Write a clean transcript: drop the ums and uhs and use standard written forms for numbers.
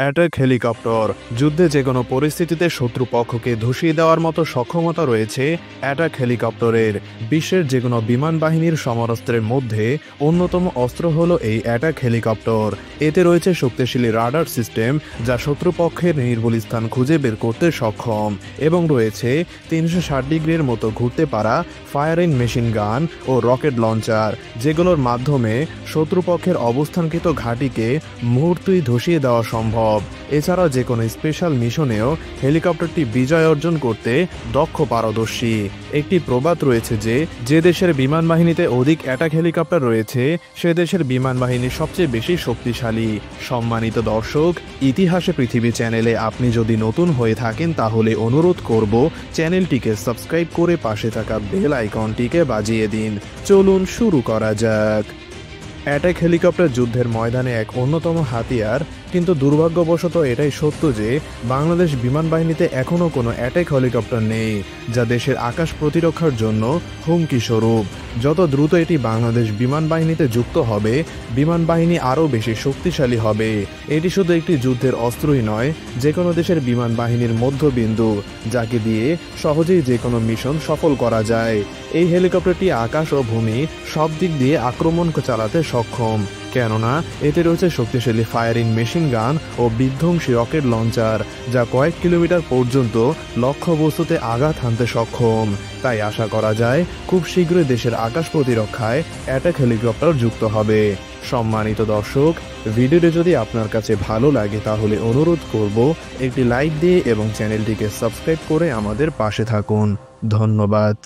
Attack helicopter যুদ্ধে যে কোনো পরিস্থিতিতে শত্রুপক্ষকে ধসিয়ে দেওয়ার মতো সক্ষমতা রয়েছে অ্যাটাক হেলিকপ্টারের। বিশ্বের যে কোনো বিমান বাহিনীর সমরাস্ত্রের মধ্যে অন্যতম অস্ত্র হলো এই অ্যাটাক হেলিকপ্টার। এতে রয়েছে শক্তিশালী রাডার সিস্টেম যা শত্রুপক্ষের নির্ভুল স্থান খুঁজে বের করতে সক্ষম, এবং রয়েছে 360 ডিগ্রির মতো ঘুরতে পারা ফায়ারিং মেশিন গান ও রকেট লঞ্চার, যেগুলোর মাধ্যমে শত্রুপক্ষের অবস্থানকৃত ঘাঁটিকে মুহূর্তেই ধসিয়ে দেওয়া সম্ভব। এছাড়াও যে কোনো স্পেশাল মিশনেও হেলিকপ্টারটি বিজয় অর্জন করতে দক্ষ পারদর্শী। একটি প্রবাদ রয়েছে যে যে দেশের বিমান বাহিনীতে অধিক অ্যাটাক হেলিকপ্টার রয়েছে সে দেশের বিমান বাহিনী সবচেয়ে বেশি শক্তিশালী। সম্মানিত দর্শক, ইতিহাসে পৃথিবী চ্যানেলে আপনি যদি নতুন হয়ে থাকেন তাহলে অনুরোধ করব চ্যানেলটিকে সাবস্ক্রাইব করে পাশে থাকা বেল আইকনটিকে বাজিয়ে দিন। চলুন শুরু করা যাক। অ্যাটাক হেলিকপ্টার যুদ্ধের ময়দানে এক অন্যতম হাতিয়ার, কিন্তু দুর্ভাগ্যবশত এটাই সত্য যে বাংলাদেশ বিমান বাহিনীতে এখনও কোনো অ্যাটাক হেলিকপ্টার নেই যা দেশের আকাশ প্রতিরক্ষার জন্য হুমকি স্বরূপ। যত দ্রুত এটি বাংলাদেশ বিমান বাহিনীতে যুক্ত হবে, বিমান বাহিনী আরও বেশি শক্তিশালী হবে। এটি শুধু একটি যুদ্ধের অস্ত্রই নয়, যে কোনো দেশের বিমান বাহিনীর মধ্যবিন্দু, যাকে দিয়ে সহজেই যে কোনো মিশন সফল করা যায়। এই হেলিকপ্টারটি আকাশ ও ভূমি সব দিক দিয়ে আক্রমণ চালাতে সক্ষম, কেননা এতে রয়েছে শক্তিশালী ফায়ারিং মেশিন গান ও বিধ্বংসী রকেট লঞ্চার যা কয়েক কিলোমিটার পর্যন্ত লক্ষ্যবস্তুতে আঘাত হানতে সক্ষম। তাই আশা করা যায় খুব শীঘ্রই দেশের আকাশ প্রতিরক্ষায় অ্যাটাক হেলিকপ্টার যুক্ত হবে। সম্মানিত দর্শক, ভিডিওটি যদি আপনার কাছে ভালো লাগে তাহলে অনুরোধ করব একটি লাইক দিয়ে এবং চ্যানেলটিকে সাবস্ক্রাইব করে আমাদের পাশে থাকুন। ধন্যবাদ।